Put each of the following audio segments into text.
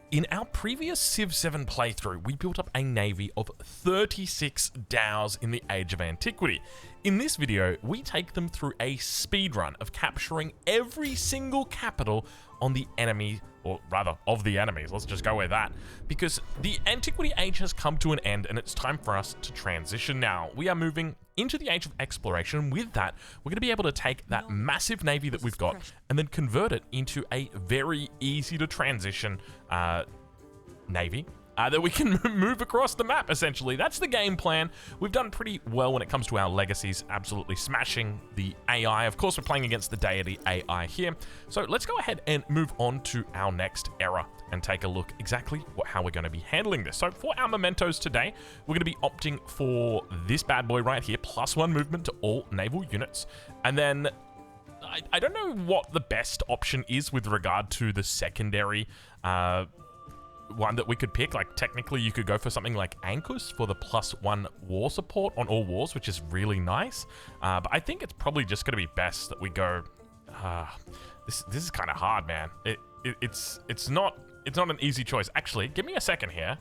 In our previous Civ 7 playthrough, we built up a navy of 36 dhows in the Age of Antiquity. In this video, we take them through a speedrun of capturing every single capital on the enemy, or rather, of the enemies. Let's just go with that. Because the Antiquity Age has come to an end and it's time for us to transition now. We are moving into the Age of Exploration. With that, we're going to be able to take that massive navy that we've got and then convert it into a very easy to transition navy that we can move across the map, essentially. That's the game plan. We've done pretty well when it comes to our legacies, absolutely smashing the AI. Of course, we're playing against the Deity AI here. So let's go ahead and move on to our next era and take a look exactly how we're going to be handling this. So for our mementos today, we're going to be opting for this bad boy right here, +1 movement to all naval units. And then I don't know what the best option is with regard to the secondary one that we could pick. Like, technically you could go for something like Ankus for the +1 war support on all wars, which is really nice. But I think it's probably just going to be best that we go. This is kind of hard, man. It's not an easy choice. Actually, give me a second here.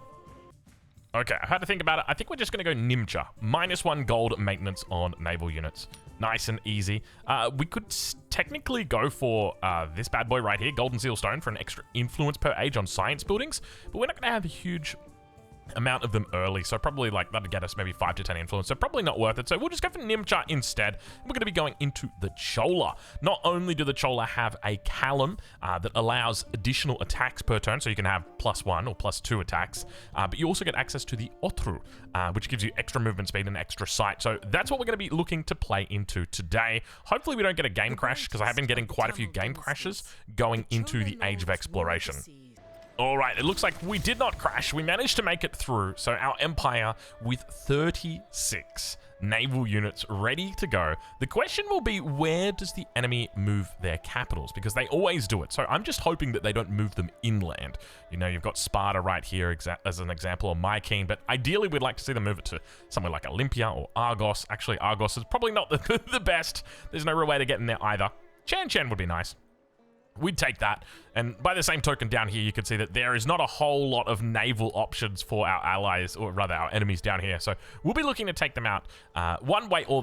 Okay, I had to think about it. I think we're just going to go Nimcha. -1 gold maintenance on naval units. Nice and easy. We could technically go for this bad boy right here, Golden Seal Stone, for an extra influence per age on science buildings, but we're not going to have a huge amount of them early, so probably like that'll get us maybe 5 to 10 influence, so probably not worth it. So we'll just go for Nimcha instead. We're going to be going into the Chola. Not only do the Chola have a Callum that allows additional attacks per turn, so you can have +1 or +2 attacks, but you also get access to the Otru, which gives you extra movement speed and extra sight. So that's what we're going to be looking to play into today. Hopefully we don't get a game crash, because I have been getting quite a few game crashes going into the Age of Exploration. Alright, it looks like we did not crash. We managed to make it through. So our Empire with 36 naval units ready to go. The question will be, where does the enemy move their capitals? Because they always do it. So I'm just hoping that they don't move them inland. You know, you've got Sparta right here as an example, or Mycenae, but ideally we'd like to see them move it to somewhere like Olympia or Argos. Actually, Argos is probably not the best. There's no real way to get in there either. Chan would be nice. We'd take that. And by the same token, down here you can see that there is not a whole lot of naval options for our allies, or rather our enemies down here. So we'll be looking to take them out one way or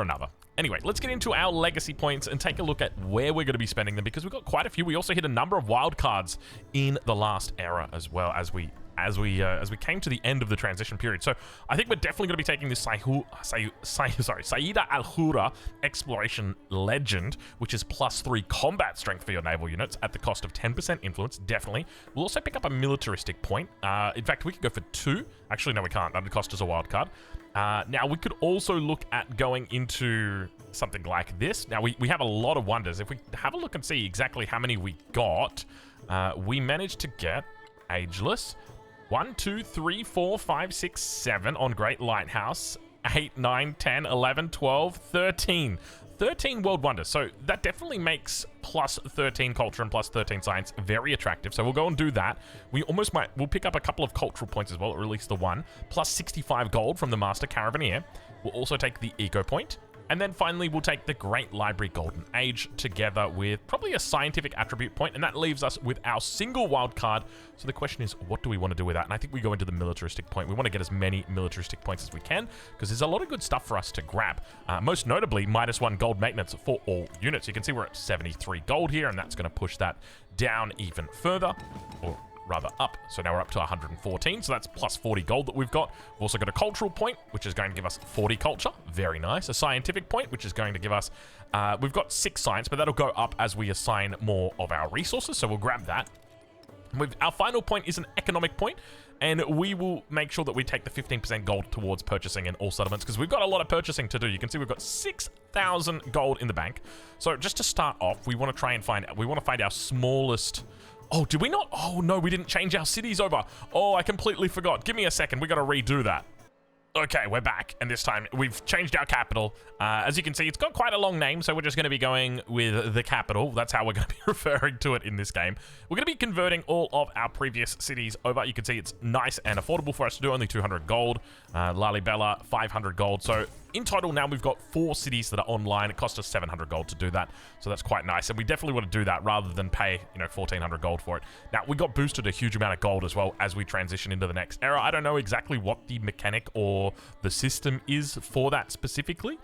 another. Anyway, let's get into our legacy points and take a look at where we're going to be spending them, because we've got quite a few. We also hit a number of wild cards in the last era as well, as we came to the end of the transition period. So I think we're definitely going to be taking this Saida Al-Hura Exploration Legend, which is +3 combat strength for your naval units at the cost of 10% influence, definitely. We'll also pick up a militaristic point. In fact, we could go for 2. Actually, no, we can't. That would cost us a wild card. Now, we could also look at going into something like this. Now, we have a lot of wonders. If we have a look and see exactly how many we got, we managed to get Ageless, 1, 2, 3, 4, 5, 6, 7 on Great Lighthouse, 8, 9, 10, 11, 12, 13. 13 World Wonders. So that definitely makes +13 culture and +13 science very attractive. So we'll go and do that. We'll pick up a couple of cultural points as well, or at least the one. +65 gold from the Master Caravaneer. We'll also take the Eco Point. And then finally, we'll take the Great Library Golden Age together with probably a scientific attribute point, and that leaves us with our single wild card. So the question is, what do we want to do with that? And I think we go into the militaristic point. We want to get as many militaristic points as we can, because there's a lot of good stuff for us to grab. Most notably, -1 gold maintenance for all units. You can see we're at 73 gold here, and that's going to push that down even further, or rather up. So now we're up to 114, so that's +40 gold that we've got. We've also got a cultural point, which is going to give us 40 culture. Very nice. A scientific point, which is going to give us... we've got 6 science, but that'll go up as we assign more of our resources, so we'll grab that. Our final point is an economic point, and we will make sure that we take the 15% gold towards purchasing in all settlements, because we've got a lot of purchasing to do. You can see we've got 6,000 gold in the bank. So just to start off, we want to try and find our smallest... Oh, did we not? Oh, no, we didn't change our cities over. Oh, I completely forgot. Give me a second. We got to redo that. Okay, we're back, and this time we've changed our capital. As you can see, it's got quite a long name, so we're just going to be going with the capital. That's how we're going to be referring to it in this game. We're going to be converting all of our previous cities over. You can see it's nice and affordable for us to do, only 200 gold. Lalibela, 500 gold. So in total, now we've got 4 cities that are online. It cost us 700 gold to do that, so that's quite nice. And we definitely want to do that rather than pay, 1,400 gold for it. Now, we got boosted a huge amount of gold as well as we transition into the next era. I don't know exactly what the mechanic or the system is for that specifically.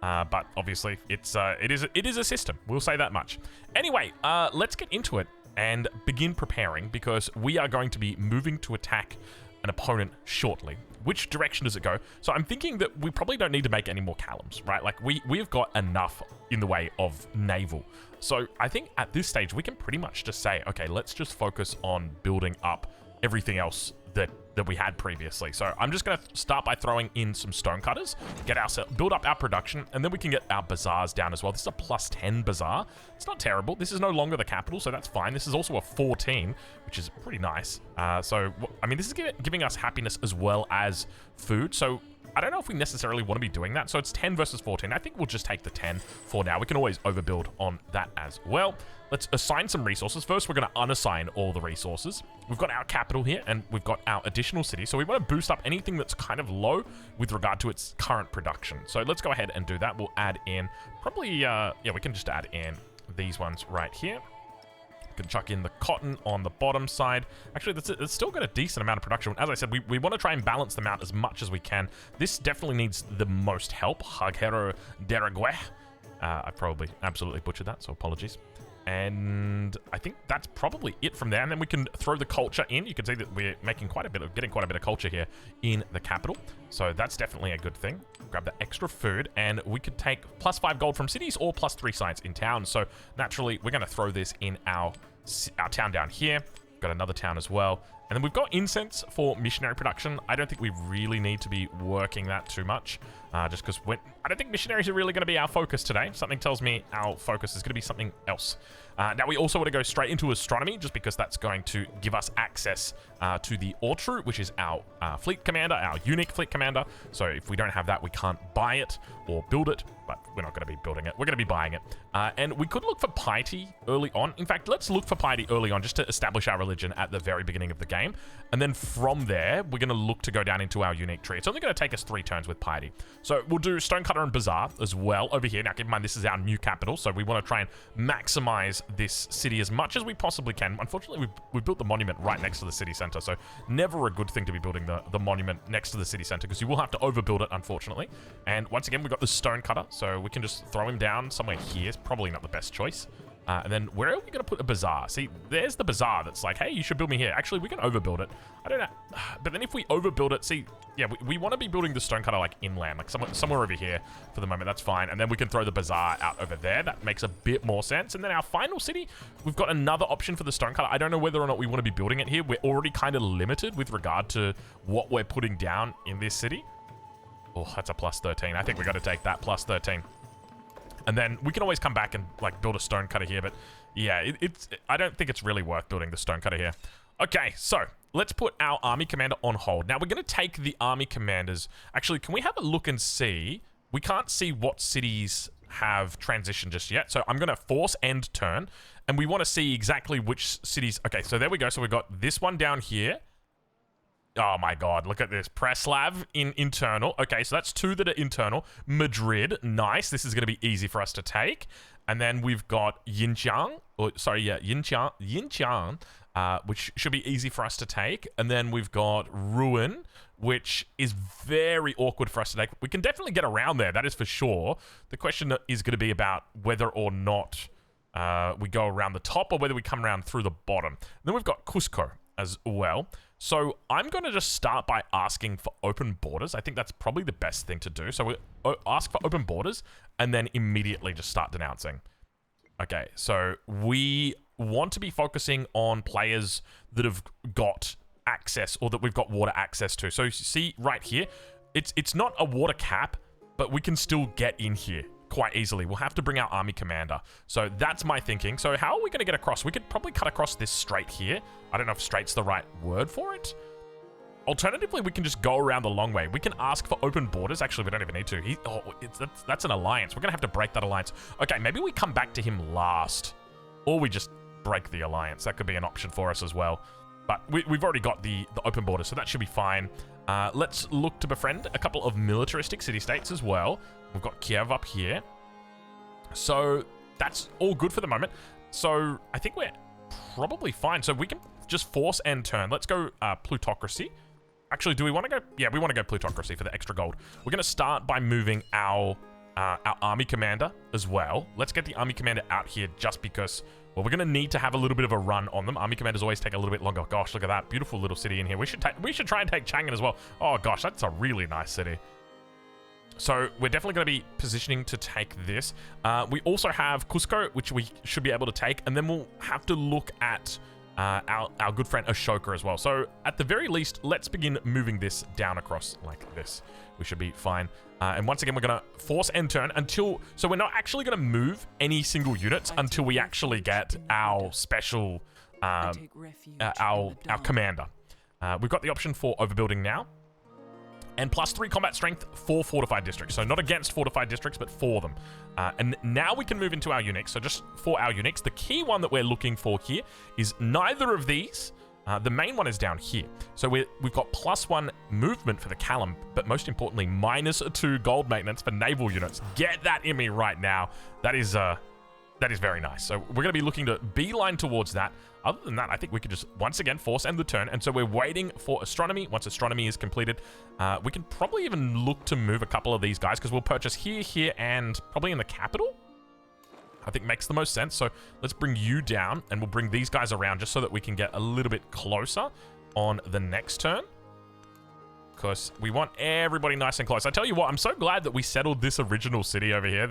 But obviously, it is a system. We'll say that much. Anyway, let's get into it and begin preparing, because we are going to be moving to attack an opponent shortly. Which direction does it go? So I'm thinking that we probably don't need to make any more columns, right? Like, we've got enough in the way of naval. So I think at this stage, we can pretty much just say, okay, let's just focus on building up everything else that we had previously. So I'm just going to start by throwing in some stonecutters, build up our production, and then we can get our bazaars down as well. This is a +10 bazaar. It's not terrible. This is no longer the capital, so that's fine. This is also a 14, which is pretty nice. So, I mean, this is giving us happiness as well as food. So I don't know if we necessarily want to be doing that. So it's 10 versus 14. I think we'll just take the 10 for now. We can always overbuild on that as well. Let's assign some resources. First, we're going to unassign all the resources. We've got our capital here, and we've got our additional city. So we want to boost up anything that's kind of low with regard to its current production. So let's go ahead and do that. We'll add in probably, yeah, we can just add in these ones right here. Can chuck in the cotton on the bottom side. Actually, it's still got a decent amount of production. As I said, we want to try and balance them out as much as we can. This definitely needs the most help. Hagero Derague. I probably absolutely butchered that, so apologies. And I think that's probably it from there. And then we can throw the culture in. You can see that we're getting quite a bit of culture here in the capital. So that's definitely a good thing. Grab the extra food, and we could take +5 gold from cities or +3 science in town. So naturally, we're going to throw this in our town down here. Got another town as well. And then we've got incense for missionary production. I don't think we really need to be working that too much, just because I don't think missionaries are really going to be our focus today. Something tells me our focus is going to be something else. Now, we also want to go straight into astronomy, just because that's going to give us access to the Ortru, which is our fleet commander, our unique fleet commander. So if we don't have that, we can't buy it or build it, but we're not going to be building it. We're going to be buying it. And we could look for piety early on. In fact, let's look for piety early on, just to establish our religion at the very beginning of the game. And then from there, we're going to look to go down into our unique tree. It's only going to take us 3 turns with piety. So we'll do stonecutter and bazaar as well over here. Now, keep in mind, this is our new capital, so we want to try and maximize this city as much as we possibly can. Unfortunately, we built the monument right next to the city center, so never a good thing to be building the monument next to the city center, because you will have to overbuild it, unfortunately. And once again, we've got the stonecutter, so we can just throw him down somewhere here. It's probably not the best choice. And then where are we going to put a bazaar? See, there's the bazaar that's like, hey, you should build me here. Actually, we can overbuild it. I don't know. But then if we overbuild it, see, yeah, we want to be building the stonecutter like inland, like somewhere over here for the moment. That's fine. And then we can throw the bazaar out over there. That makes a bit more sense. And then our final city, we've got another option for the stonecutter. I don't know whether or not we want to be building it here. We're already kind of limited with regard to what we're putting down in this city. Oh, that's a +13. I think we got to take that +13. And then we can always come back and like build a stonecutter here, but yeah, I don't think it's really worth building the stonecutter here. Okay, so let's put our army commander on hold. Now we're going to take the army commanders. Actually, can we have a look and see? We can't see what cities have transitioned just yet, so I'm going to force end turn, and we want to see exactly which cities. Okay, so there we go. So we've got this one down here. Oh my god, look at this. Preslav in internal. Okay, so that's 2 that are internal. Madrid, nice. This is going to be easy for us to take. And then we've got Yinjiang, which should be easy for us to take. And then we've got Ruin, which is very awkward for us to take. We can definitely get around there, that is for sure. The question is going to be about whether or not we go around the top or whether we come around through the bottom. And then we've got Cusco as well. So I'm going to just start by asking for open borders. I think that's probably the best thing to do. So we ask for open borders and then immediately just start denouncing. Okay, so we want to be focusing on players that have got access or that we've got water access to. So you see right here, it's not a water cap, but we can still get in here quite easily. We'll have to bring our army commander. So that's my thinking. So how are we going to get across? We could probably cut across this strait here. I don't know if straight's the right word for it. Alternatively, we can just go around the long way. We can ask for open borders. Actually, we don't even need to. That's an alliance. We're going to have to break that alliance. Okay, maybe we come back to him last. Or we just break the alliance. That could be an option for us as well. But we've already got the open border, so that should be fine. Let's look to befriend a couple of militaristic city-states as well. We've got Kiev up here. So that's all good for the moment. So I think we're probably fine. So we can just force end turn. Let's go plutocracy. Actually, do we want to go? Yeah, we want to go plutocracy for the extra gold. We're going to start by moving our army commander as well. Let's get the army commander out here just because, well, we're going to need to have a little bit of a run on them. Army commanders always take a little bit longer. Gosh, look at that beautiful little city in here. We should try and take Chang'an as well. Oh gosh, that's a really nice city. So we're definitely going to be positioning to take this. We also have Cusco, which we should be able to take, and then we'll have to look at our good friend Ashoka as well. So at the very least, let's begin moving this down across like this. We should be fine. And once again, we're going to force end turn until... So we're not actually going to move any single units until we actually get our special... our commander. We've got the option for overbuilding now. And +3 combat strength for fortified districts. So not against fortified districts, but for them. And now we can move into our unix. So just for our unix, the key one that we're looking for here is neither of these. The main one is down here. So we've got +1 movement for the Callum, but most importantly, -2 gold maintenance for naval units. Get that in me right now. That is very nice. So we're going to be looking to beeline towards that. Other than that, I think we could just, once again, force end the turn. And so we're waiting for astronomy. Once astronomy is completed, we can probably even look to move a couple of these guys because we'll purchase here, and probably in the capital. I think makes the most sense. So let's bring you down, and we'll bring these guys around just so that we can get a little bit closer on the next turn. Because we want everybody nice and close. I tell you what, I'm so glad that we settled this original city over here,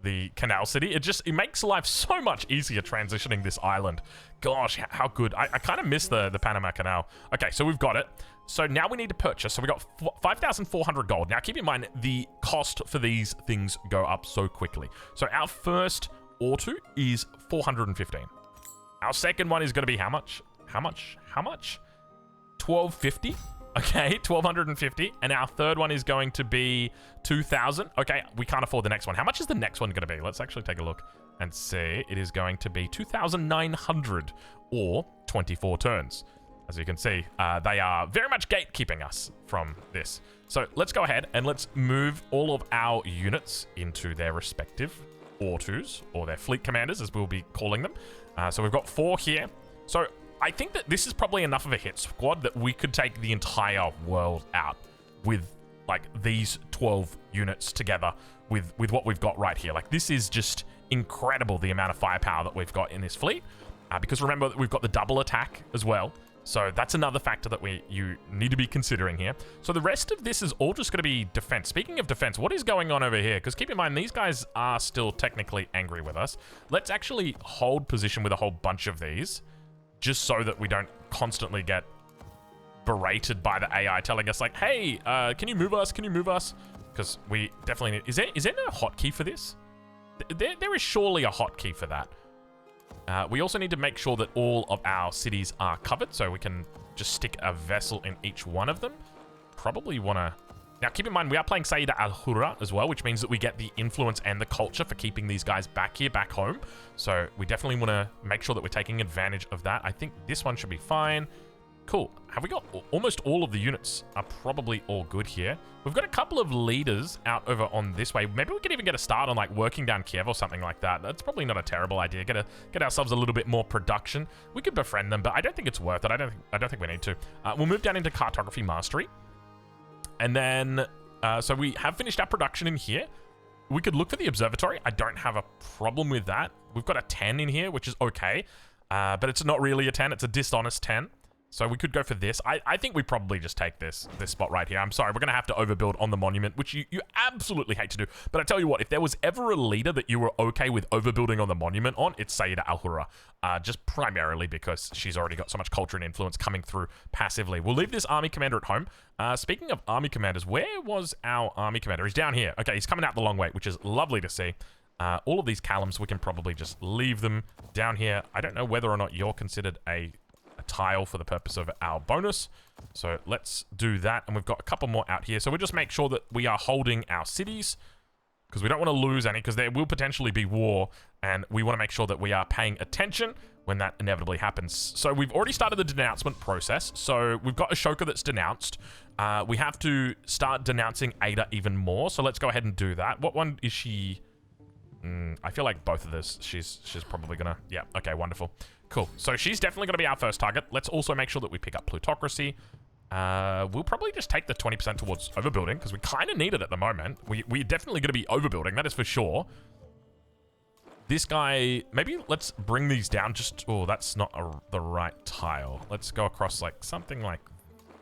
the canal city. It makes life so much easier transitioning this island. Gosh, how good. I kind of miss the Panama Canal. Okay, so we've got it. So now we need to purchase. So we got 5,400 gold. Now keep in mind, the cost for these things go up so quickly. So our first auto is 415. Our second one is going to be how much? How much? 1250. Okay, 1,250. And our third one is going to be 2,000. Okay, we can't afford the next one. How much is the next one going to be? Let's actually take a look and see. It is going to be 2,900 or 24 turns. As you can see, they are very much gatekeeping us from this. So let's go ahead and let's move all of our units into their respective autos, or their fleet commanders, as we'll be calling them. So we've got 4 here. So I think that this is probably enough of a hit squad that we could take the entire world out with, like, these 12 units together with what we've got right here. Like, this is just incredible, the amount of firepower that we've got in this fleet. Because remember, we've got the double attack as well. So that's another factor that you need to be considering here. So the rest of this is all just going to be defense. Speaking of defense, what is going on over here? Because keep in mind, these guys are still technically angry with us. Let's actually hold position with a whole bunch of these, just so that we don't constantly get berated by the AI telling us, like, hey, can you move us? Can you move us? Because we definitely need... Is there no hotkey for this? There is surely a hotkey for that. We also need to make sure that all of our cities are covered, so we can just stick a vessel in each one of them. Probably want to... Now, keep in mind, we are playing Saida al-Hurra as well, which means that we get the influence and the culture for keeping these guys back here, back home. So we definitely want to make sure that we're taking advantage of that. I think this one should be fine. Cool. Have we got... Almost all of the units are probably all good here. We've got a couple of leaders out over on this way. Maybe we could even get a start on, like, working down Kiev or something like that. That's probably not a terrible idea. Get ourselves a little bit more production. We could befriend them, but I don't think it's worth it. I don't think we need to. We'll move down into cartography mastery. And then, so we have finished our production in here. We could look for the observatory. I don't have a problem with that. We've got a 10 in here, which is okay. But it's not really a 10. It's a dishonest 10. So we could go for this. I think we probably just take this spot right here. I'm sorry, we're going to have to overbuild on the monument, which you absolutely hate to do. But I tell you what, if there was ever a leader that you were okay with overbuilding on the monument on, it's Saida al-Hurra. Just primarily because she's already got so much culture and influence coming through passively. We'll leave this army commander at home. Speaking of army commanders, where was our army commander? He's down here. Okay, he's coming out the long way, which is lovely to see. All of these Callums, we can probably just leave them down here. I don't know whether or not you're considered a tile for the purpose of our bonus. So let's do that. And we've got a couple more out here. So we'll just make sure that we are holding our cities. because we don't want to lose any, because there will potentially be war, and we want to make sure that we are paying attention when that inevitably happens. So we've already started the denouncement process. So we've got Ashoka that's denounced. We have to start denouncing Ada even more. So let's go ahead and do that. What one is she? I feel like both of this. She's probably gonna. Yeah. Okay. Wonderful. Cool. So she's definitely gonna be our first target. Let's also make sure that we pick up plutocracy. We'll probably just take the 20% towards overbuilding, because we kind of need it at the moment. We're definitely going to be overbuilding, that is for sure. This guy, maybe let's bring these down just... Oh, that's not the right tile. Let's go across like something like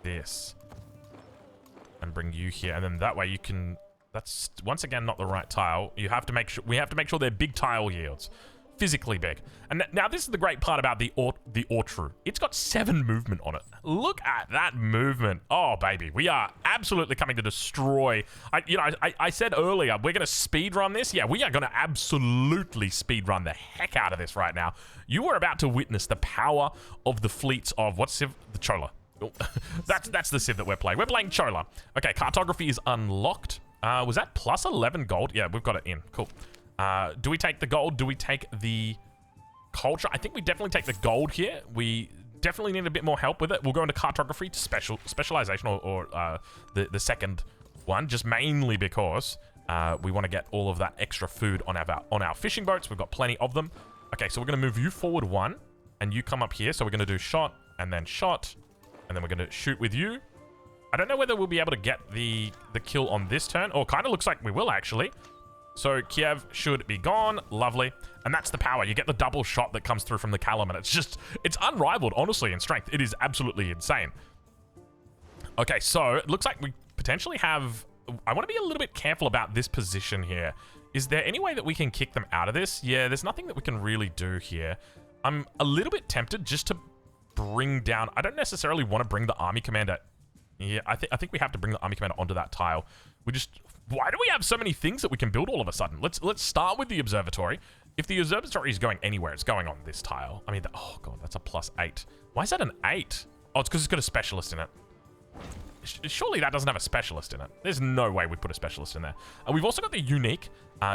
this. And bring you here. And then that way you can... That's, once again, not the right tile. You have to make sure... We have to make sure they're big tile yields. Physically big. And now this is the great part about the Ortru. It's got 7 movement on it. Look at that movement. Oh, baby. We are absolutely coming to destroy. I said earlier, we're going to speedrun this. Yeah, we are going to absolutely speedrun the heck out of this right now. You are about to witness the power of the fleets of, what's Civ? The Chola. That's the Civ that we're playing. We're playing Chola. Okay, cartography is unlocked. Was that plus 11 gold? Yeah, we've got it in. Cool. Do we take the gold? Do we take the culture? I think we definitely take the gold here. We definitely need a bit more help with it. We'll go into cartography to specialization or the second one, just mainly because we want to get all of that extra food on our fishing boats. We've got plenty of them. Okay, so we're going to move you forward 1, and you come up here. So we're going to do shot, and then we're going to shoot with you. I don't know whether we'll be able to get the kill on this turn, or kind of looks like we will actually. So Kiev should be gone. Lovely. And that's the power. You get the double shot that comes through from the Callum, and it's unrivaled, honestly, in strength. It is absolutely insane. Okay, so it looks like we potentially have... I want to be a little bit careful about this position here. Is there any way that we can kick them out of this? Yeah, there's nothing that we can really do here. I'm a little bit tempted just to bring down... I don't necessarily want to bring the army commander... Yeah, I think we have to bring the army commander onto that tile. Why do we have so many things that we can build all of a sudden? Let's start with the observatory. If the observatory is going anywhere, it's going on this tile. I mean, oh god, that's a +8. Why is that an 8? Oh, it's because it's got a specialist in it. Surely that doesn't have a specialist in it. There's no way we put a specialist in there. And we've also got the unique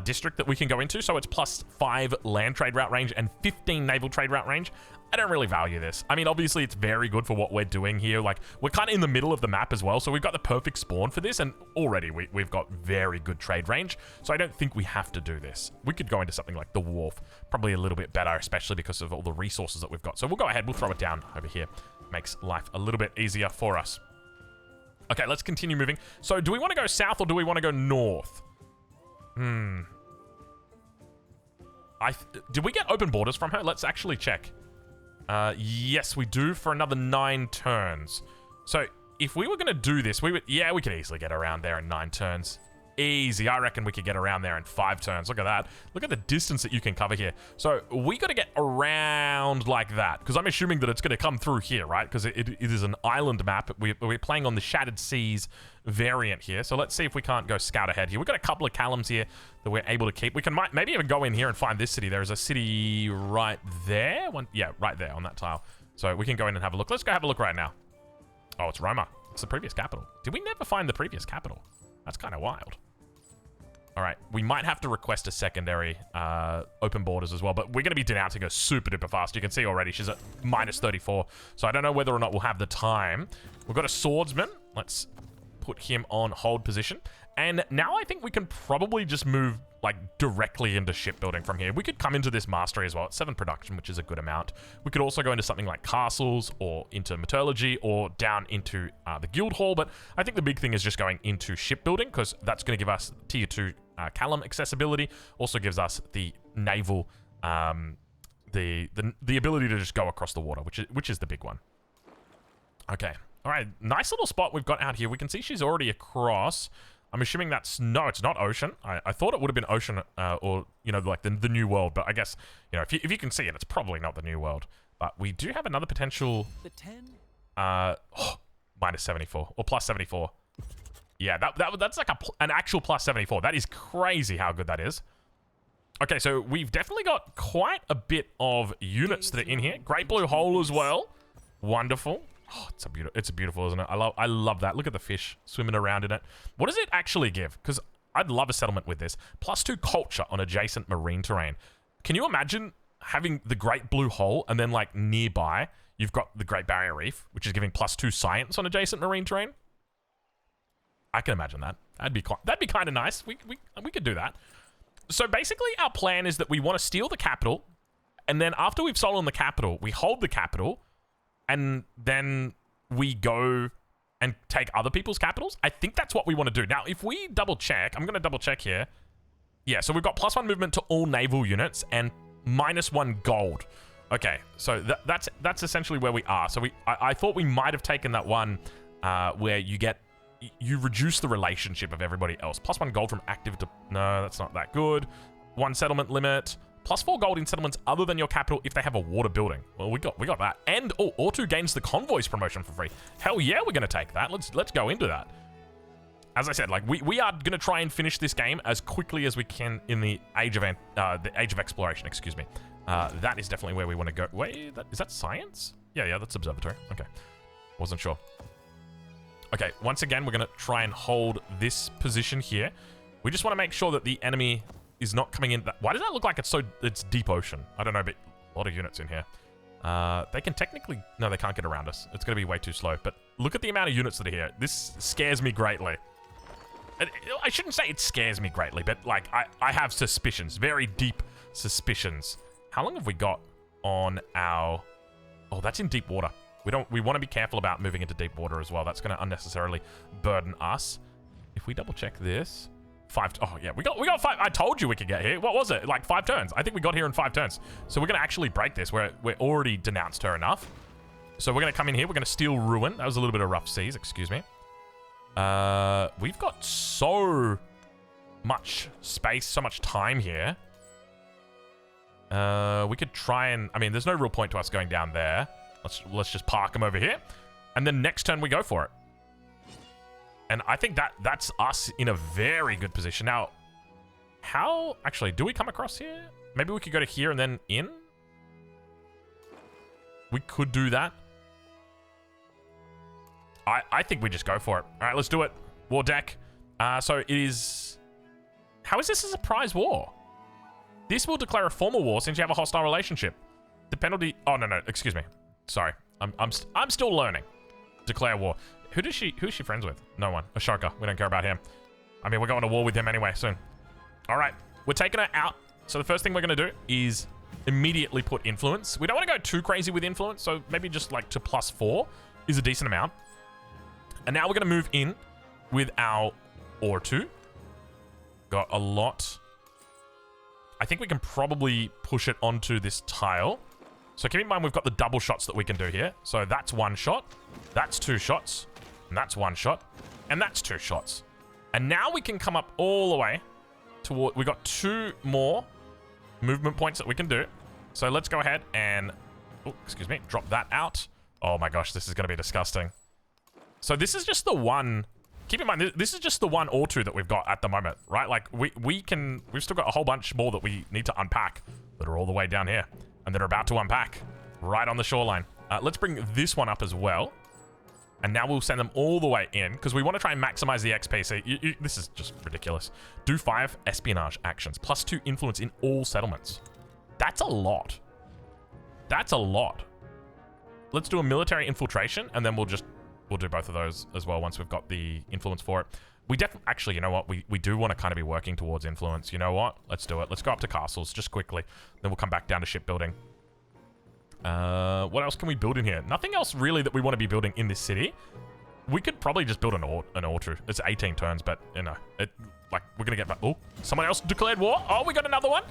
district that we can go into. So it's +5 land trade route range and 15 naval trade route range. I don't really value this. I mean, obviously it's very good for what we're doing here. Like, we're kind of in the middle of the map as well. So we've got the perfect spawn for this. And already we've got very good trade range. So I don't think we have to do this. We could go into something like the wharf. Probably a little bit better, especially because of all the resources that we've got. So we'll go ahead. We'll throw it down over here. Makes life a little bit easier for us. Okay, let's continue moving. So do we want to go south or do we want to go north? Did we get open borders from her? Let's actually check. Yes, we do for another 9 turns. So if we were going to do this, we could easily get around there in 9 turns. Easy. I reckon we could get around there in 5 turns. Look at that. Look at the distance that you can cover here. So we got to get around like that, because I'm assuming that it's going to come through here, right? Because it is an island map. We're playing on the Shattered Seas variant here. So let's see if we can't go scout ahead here. We've got a couple of Callums here that we're able to keep. We can maybe even go in here and find this city. There's a city right there. Yeah, right there on that tile. So we can go in and have a look. Let's go have a look right now. Oh, it's Roma. It's the previous capital. Did we never find the previous capital? That's kind of wild. All right, we might have to request a secondary open borders as well, but we're going to be denouncing her super duper fast. You can see already she's at -34, so I don't know whether or not we'll have the time. We've got a swordsman. Let's put him on hold position. And now I think we can probably just move like directly into shipbuilding from here. We could come into this mastery as well. It's 7 production, which is a good amount. We could also go into something like castles or into metallurgy or down into the guild hall. But I think the big thing is just going into shipbuilding, because that's going to give us tier 2 Callum accessibility. Also gives us the naval, the ability to just go across the water, which is the big one. Okay. All right. Nice little spot we've got out here. We can see she's already across. I'm assuming that's... No, it's not ocean. I thought it would have been ocean or, you know, like the new world. But I guess, you know, if you can see it, it's probably not the new world. But we do have another potential... The 10? -74 or +74. Yeah, that's like an actual +74. That is crazy how good that is. Okay, so we've definitely got quite a bit of units that are in here. Great Blue Hole as well. Wonderful. Oh, it's beautiful, isn't it? I love that. Look at the fish swimming around in it. What does it actually give? Because I'd love a settlement with this. +2 culture on adjacent marine terrain. Can you imagine having the Great Blue Hole and then like nearby you've got the Great Barrier Reef, which is giving +2 science on adjacent marine terrain? I can imagine that. That'd be kind of nice. We could do that. So basically our plan is that we want to steal the capital, and then after we've stolen the capital, we hold the capital, and then we go and take other people's capitals. I think that's what we want to do. Now, if we double check, I'm going to double check here. Yeah, so we've got +1 movement to all naval units and -1 gold. Okay, so that's essentially where we are. So I thought we might have taken that one where you reduce the relationship of everybody else. +1 gold from active to... No, that's not that good. 1 settlement limit. +4 gold in settlements other than your capital if they have a water building. Well, we got that. And, oh, Auto gains the convoys promotion for free. Hell yeah, we're going to take that. Let's go into that. As I said, like, we are going to try and finish this game as quickly as we can in the Age of Exploration, excuse me. That is definitely where we want to go. Wait, is that science? Yeah, that's observatory. Okay. Wasn't sure. Okay, once again, we're going to try and hold this position here. We just want to make sure that the enemy is not coming in. Why does that look like it's deep ocean? I don't know, but a lot of units in here. They can technically... No, they can't get around us. It's going to be way too slow. But look at the amount of units that are here. This scares me greatly. I shouldn't say it scares me greatly, but like I have suspicions. Very deep suspicions. How long have we got on our... Oh, that's in deep water. We want to be careful about moving into deep water as well. That's going to unnecessarily burden us. If we double check this, 5. Oh yeah, we got 5. I told you we could get here. What was it? Like 5 turns. I think we got here in 5 turns. So we're going to actually break this. We're already denounced her enough. So we're going to come in here. We're going to steal ruin. That was a little bit of rough seas. Excuse me. We've got so much space, so much time here. We could try and... I mean, there's no real point to us going down there. Let's just park them over here. And then next turn we go for it. And I think that's us in a very good position. Now, how... Actually, do we come across here? Maybe we could go to here and then in? We could do that. I think we just go for it. All right, let's do it. War deck. So it is... How is this a surprise war? This will declare a formal war since you have a hostile relationship. The penalty... Oh, no, excuse me. Sorry. I'm still learning. Declare war. Who is she friends with? No one. Ashoka. We don't care about him. I mean, we're going to war with him anyway soon. All right. We're taking her out. So the first thing we're going to do is immediately put influence. We don't want to go too crazy with influence, so maybe just like to +4 is a decent amount. And now we're going to move in with our Ortu. Got a lot. I think we can probably push it onto this tile. So keep in mind we've got the double shots that we can do here. So that's 1 shot, that's 2 shots, and that's 1 shot, and that's 2 shots. And now we can come up all the way toward... We've got 2 more movement points that we can do. So let's go ahead and... Oh, excuse me. Drop that out. Oh my gosh, this is going to be disgusting. So this is just the one... Keep in mind, this is just the one or 2 that we've got at the moment, right? Like, we've still got a whole bunch more that we need to unpack that are all the way down here. And they're about to unpack right on the shoreline. Let's bring this one up as well. And now we'll send them all the way in because we want to try and maximize the XP. So this is just ridiculous. Do 5 espionage actions, +2 influence in all settlements. That's a lot. That's a lot. Let's do a military infiltration and then we'll do both of those as well once we've got the influence for it. We definitely... Actually, you know what? We do want to kind of be working towards influence. You know what? Let's do it. Let's go up to castles just quickly. Then we'll come back down to shipbuilding. What else can we build in here? Nothing else really that we want to be building in this city. We could probably just build an Ortu. It's 18 turns, but, you know, like, we're going to get back... Oh, someone else declared war. Oh, we got another one.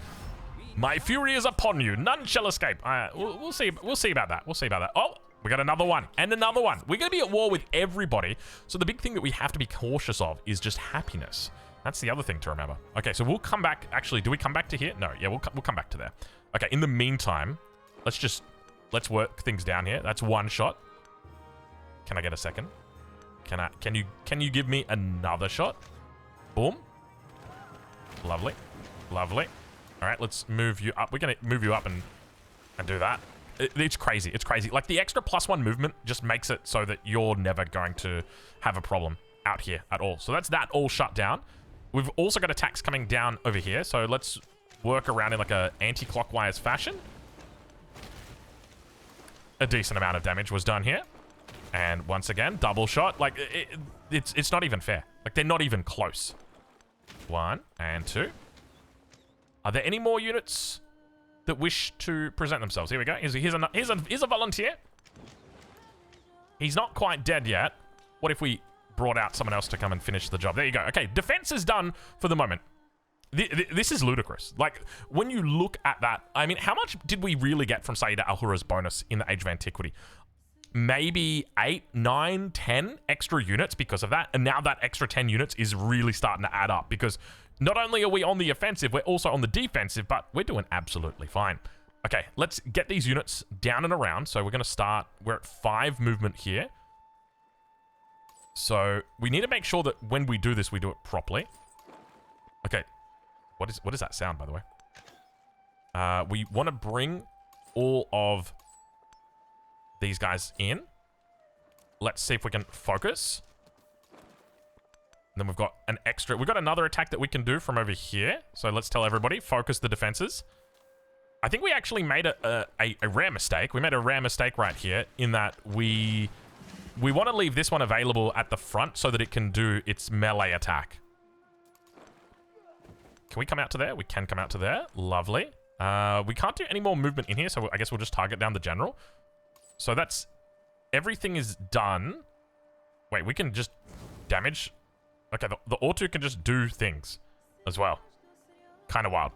My fury is upon you. None shall escape. We'll see. We'll see about that. We'll see about that. Oh, we got another one and another one. We're going to be at war with everybody. So the big thing that we have to be cautious of is just happiness. That's the other thing to remember. Okay, so we'll come back. Actually, do we come back to here? No, yeah, we'll come back to there. Okay, in the meantime, let's work things down here. That's 1 shot. Can I get a second? Can you give me another shot? Boom. Lovely. Lovely. All right, let's move you up. We're going to move you up and do that. It's crazy. It's crazy. Like, the extra +1 movement just makes it so that you're never going to have a problem out here at all. So that's that all shut down. We've also got attacks coming down over here, so let's work around in like a anti-clockwise fashion. A decent amount of damage was done here. And once again, double shot. Like, it's not even fair. Like, they're not even close. 1 and 2. Are there any more units that wish to present themselves? Here we go. Here's a volunteer. He's not quite dead yet. What if we brought out someone else to come and finish the job? There you go. Okay, defense is done for the moment. This is ludicrous. Like, when you look at that, I mean, how much did we really get from Saida Al-Hurra's bonus in the Age of Antiquity? Maybe 8, 9, 10 extra units because of that. And now that extra 10 units is really starting to add up because not only are we on the offensive, we're also on the defensive, but we're doing absolutely fine. Okay, let's get these units down and around. So we're going to start, we're at 5 movement here. So we need to make sure that when we do this, we do it properly. Okay. What is that sound, by the way? We want to bring all of these guys in. Let's see if we can focus. And then we've got an extra... We've got another attack that we can do from over here. So let's tell everybody, focus the defenses. I think we actually made a rare mistake. We made a rare mistake right here in that we want to leave this one available at the front so that it can do its melee attack. Can we come out to there? We can come out to there. Lovely. We can't do any more movement in here, so I guess we'll just target down the general. So that's... Everything is done. Wait, we can just damage... Okay, the auto can just do things as well. Kind of wild.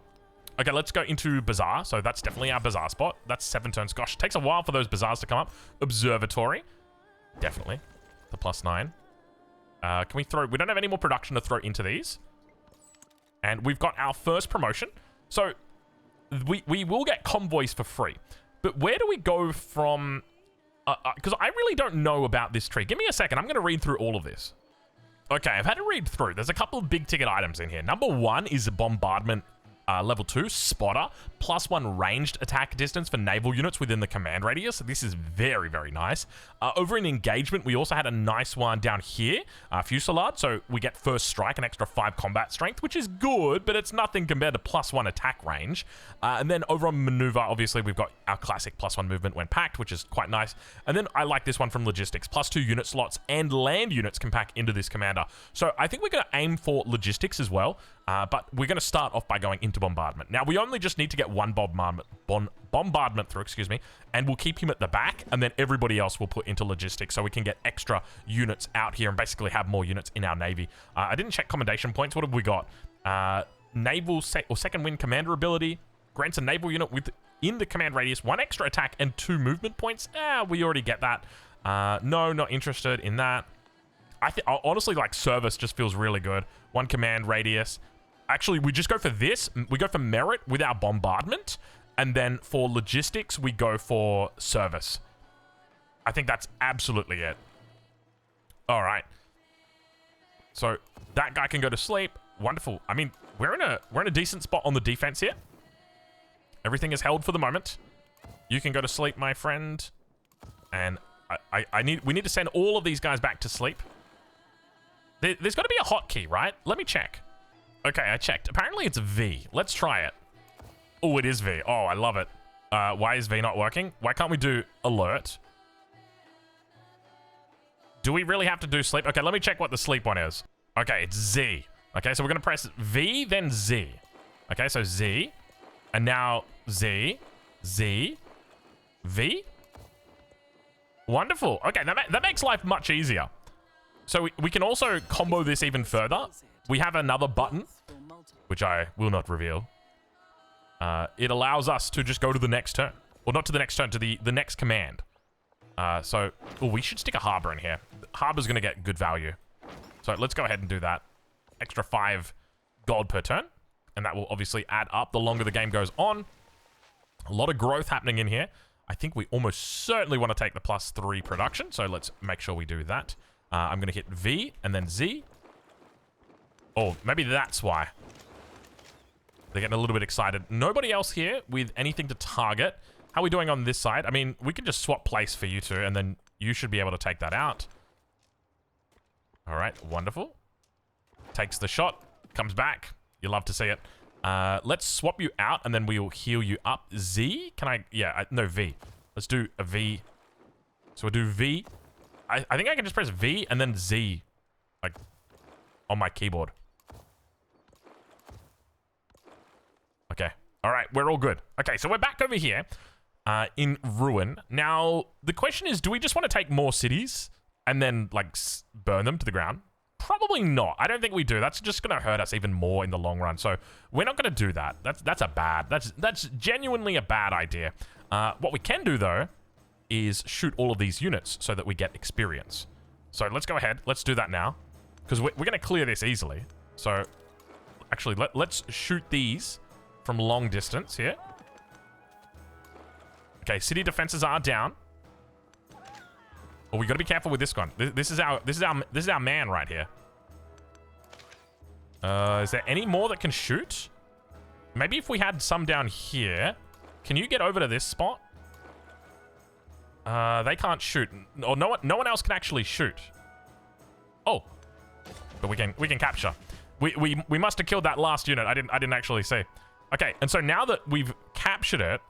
Okay, let's go into Bazaar. So that's definitely our Bazaar spot. That's 7 turns. Gosh, it takes a while for those Bazaars to come up. Observatory. Definitely. The +9. Can we throw... We don't have any more production to throw into these. And we've got our first promotion. So we will get convoys for free. But where do we go from... Because I really don't know about this tree. Give me a second. I'm going to read through all of this. Okay, I've had to read through. There's a couple of big ticket items in here. Number 1 is a bombardment level 2 spotter, +1 ranged attack distance for naval units within the command radius. This is very, very nice. Over in engagement, we also had a nice one down here, fusillade. So we get first strike, an extra 5 combat strength, which is good, but it's nothing compared to +1 attack range. And then over on maneuver, obviously we've got our classic +1 movement when packed, which is quite nice. And then I like this one from logistics, +2 unit slots and land units can pack into this commander. So I think we're going to aim for logistics as well. But we're going to start off by going into bombardment. Now, we only just need to get one bombardment through, excuse me, and we'll keep him at the back, and then everybody else will put into logistics so we can get extra units out here and basically have more units in our navy. I didn't check commendation points. What have we got? Naval second wind commander ability grants a naval unit within the command radius 1 extra attack and 2 movement points. We already get that. No, not interested in that. I honestly, like, service just feels really good. 1 command radius. Actually, we just go for this. We go for merit with our bombardment. And then for logistics, we go for service. I think that's absolutely it. All right. So that guy can go to sleep. Wonderful. I mean, we're in a decent spot on the defense here. Everything is held for the moment. You can go to sleep, my friend. And we need to send all of these guys back to sleep. There's got to be a hotkey, right? Let me check. Okay, I checked. Apparently it's V. Let's try it. Oh, it is V. Oh, I love it. Why is V not working? Why can't we do alert? Do we really have to do sleep? Okay, let me check what the sleep one is. Okay, it's Z. Okay, so we're going to press V, then Z. Okay, so Z. And now Z. Z. V. Wonderful. Okay, that makes life much easier. So we can also combo this even further. We have another button, which I will not reveal. It allows us to just go to the next turn. Well, not to the next turn, to the next command. So we should stick a harbor in here. Harbor's going to get good value. So let's go ahead and do that. Extra 5 gold per turn. And that will obviously add up the longer the game goes on. A lot of growth happening in here. I think we almost certainly want to take the +3 production. So let's make sure we do that. I'm going to hit V and then Z. Oh, maybe that's why. They're getting a little bit excited. Nobody else here with anything to target. How are we doing on this side? I mean, we can just swap place for you two, and then you should be able to take that out. All right, wonderful. Takes the shot. comes back. You love to see it. Let's swap you out, and then we'll heal you up. Z? Can I? Yeah, no, V. Let's do a V. So we'll do V. I think I can just press V and then Z, like, on my keyboard. Okay. All right, we're all good. Okay, so we're back over here in Ruin. Now, the question is, do we just want to take more cities and then, like, burn them to the ground? Probably not. I don't think we do. That's just going to hurt us even more in the long run. So we're not going to do that. That's genuinely a bad idea. What we can do, though, is shoot all of these units so that we get experience. So let's go ahead. Let's do that now, because we're going to clear this easily. So actually, let's shoot these from long distance here. Okay, city defenses are down. Oh, we got to be careful with this one. This is our man right here. Is there any more that can shoot? Maybe if we had some down here. Can you get over to this spot? They can't shoot. Or no one else can actually shoot. Oh, but we can capture. We must have killed that last unit. I didn't actually see. Okay, and so now that we've captured it,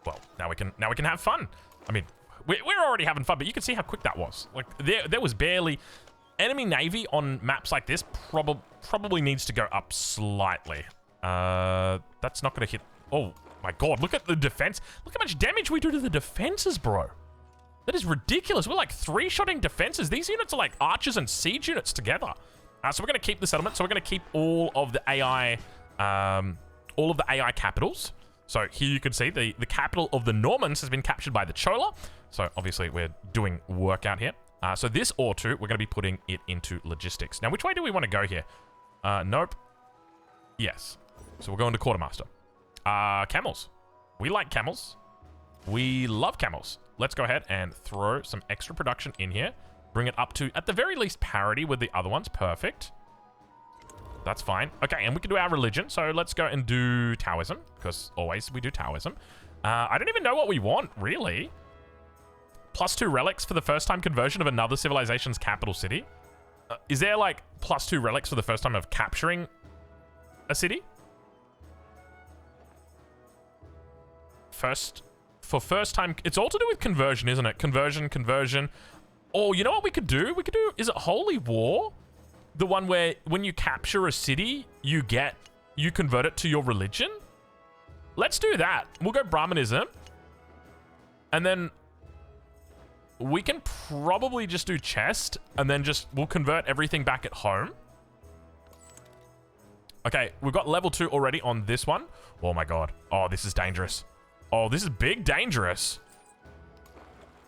well, now we can have fun. I mean, we're already having fun, but you can see how quick that was. Like there was barely enemy navy on maps like this. Probably needs to go up slightly. That's not gonna hit. Oh my god, look at the defense. Look how much damage we do to the defenses, bro. That is ridiculous. We're like 3-shotting defenses. These units are like archers and siege units together. So we're going to keep the settlement. So we're going to keep all of the AI capitals. So here you can see the capital of the Normans has been captured by the Chola. So obviously we're doing work out here. So this Ortu, we're going to be putting it into logistics. Now, which way do we want to go here? Nope. Yes. So we're going to Quartermaster. Camels. We like camels. We love camels. Let's go ahead and throw some extra production in here. Bring it up to, at the very least, parity with the other ones. Perfect. That's fine. Okay, and we can do our religion. So let's go and do Taoism, because always we do Taoism. I don't even know what we want, really. +2 relics for the first time conversion of another civilization's capital city. Is there, like, +2 relics for the first time of capturing a city? For first time, it's all to do with conversion, isn't it? Conversion. Oh, you know what we could do? Is it Holy War? The one where when you capture a city, you convert it to your religion? Let's do that. We'll go Brahmanism. And then we can probably just do chest, and then we'll convert everything back at home. Okay, we've got level 2 already on this one. Oh my god. Oh, this is dangerous. Oh, this is big dangerous.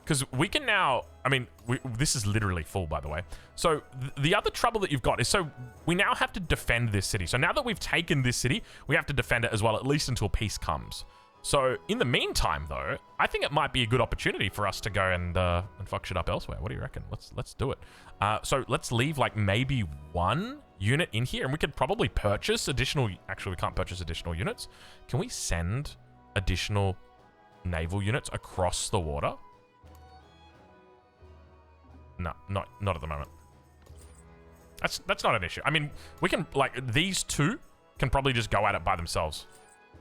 Because we can now... I mean, this is literally full, by the way. So, the other trouble that you've got is... So, we now have to defend this city. So, now that we've taken this city, we have to defend it as well, at least until peace comes. So, in the meantime, though, I think it might be a good opportunity for us to go and fuck shit up elsewhere. What do you reckon? Let's do it. So, let's leave, like, maybe 1 unit in here. And we could probably purchase additional... Actually, we can't purchase additional units. Can we send additional naval units across the water? No, not at the moment. That's not an issue. I mean, we can, like, these 2 can probably just go at it by themselves.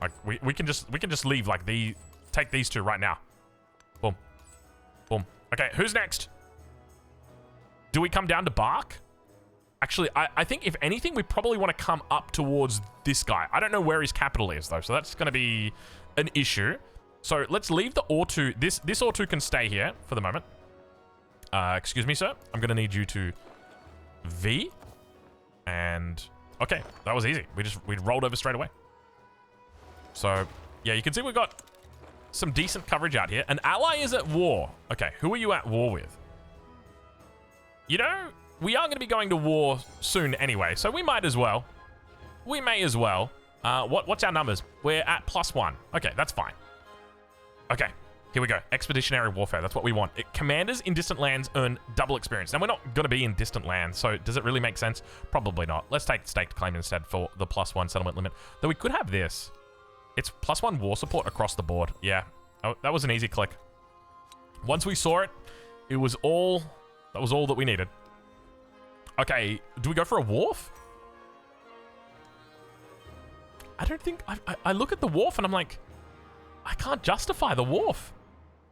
Like, we can just leave, like, take these 2 right now. Boom. Boom. Okay, who's next? Do we come down to Bark? Actually, I think if anything, we probably want to come up towards this guy. I don't know where his capital is, though, so that's going to be an issue. So let's leave the Ortu. This Ortu can stay here for the moment. Excuse me, sir. I'm going to need you to V. And okay, that was easy. We rolled over straight away. So yeah, you can see we've got some decent coverage out here. An ally is at war. Okay, who are you at war with? You know, we are going to be going to war soon anyway, so we might as well. We may as well. What's our numbers? We're at +1. Okay, that's fine. Okay, here we go. Expeditionary warfare. That's what we want. Commanders in distant lands earn double experience. Now, we're not going to be in distant lands, so does it really make sense? Probably not. Let's take staked claim instead for the +1 settlement limit. Though we could have this. It's +1 war support across the board. Yeah, oh, that was an easy click. Once we saw it, it was all... That was all that we needed. Okay, do we go for a wharf? I don't think... I look at the wharf and I'm like, I can't justify the wharf.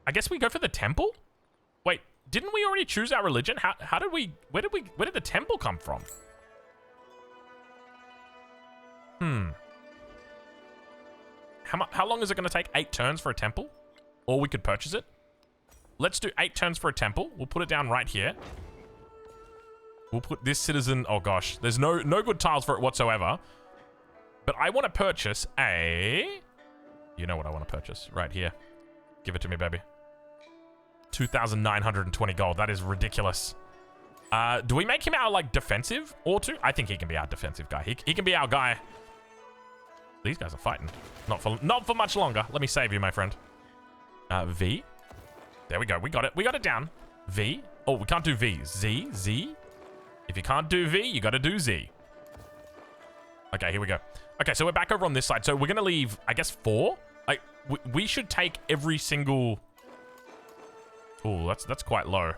I guess we go for the temple? Wait, didn't we already choose our religion? How did we... Where did the temple come from? How long is it going to take? 8 turns for a temple? Or we could purchase it. Let's do 8 turns for a temple. We'll put it down right here. We'll put this citizen... Oh, gosh. There's no good tiles for it whatsoever. But I want to purchase a... You know what I want to purchase. Right here. Give it to me, baby. 2,920 gold. That is ridiculous. Do we make him our, like, defensive or two? I think he can be our defensive guy. He can be our guy. These guys are fighting. Not for much longer. Let me save you, my friend. V. There we go. We got it. We got it down. V. Oh, we can't do V. Z. Z. If you can't do V, you got to do Z. Okay, here we go. Okay, so we're back over on this side. So we're going to leave, I guess, 4. Like, we should take every single... Oh, that's quite low.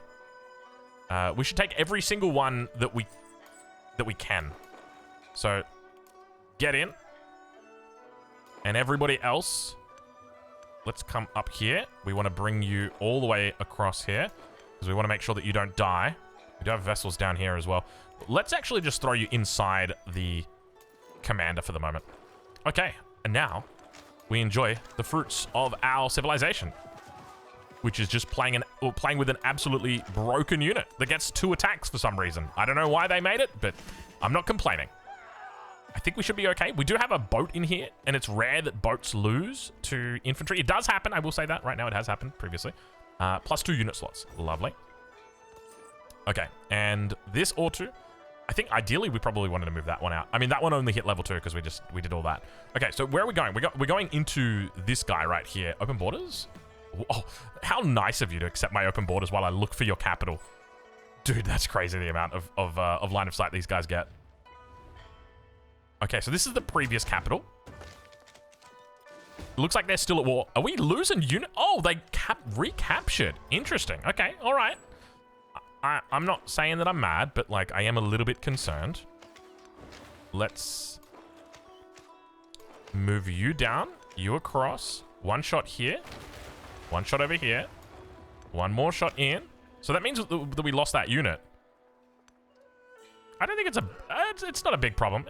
We should take every single one that we can. So, get in. And everybody else, let's come up here. We want to bring you all the way across here because we want to make sure that you don't die. We do have vessels down here as well. Let's actually just throw you inside the commander for the moment. Okay, and now we enjoy the fruits of our civilization, which is just playing with an absolutely broken unit that gets 2 attacks for some reason. I don't know why they made it, but I'm not complaining. I think we should be okay. We do have a boat in here, and it's rare that boats lose to infantry. It does happen, I will say that. Right now it has happened previously. Plus 2 unit slots. Lovely. Okay, and this or 2. I think ideally we probably wanted to move that one out. I mean, that one only hit level 2 because we did all that. Okay, so where are we going? We're going into this guy right here. Open borders? Oh, how nice of you to accept my open borders while I look for your capital. Dude, that's crazy the amount of line of sight these guys get. Okay, so this is the previous capital. It looks like they're still at war. Are we losing unit? Oh, they recaptured. Interesting. Okay, all right. I'm not saying that I'm mad, but like I am a little bit concerned. Let's move you down, you across. 1 shot here, 1 shot over here, 1 more shot in. So that means that we lost that unit. I don't think it's not a big problem.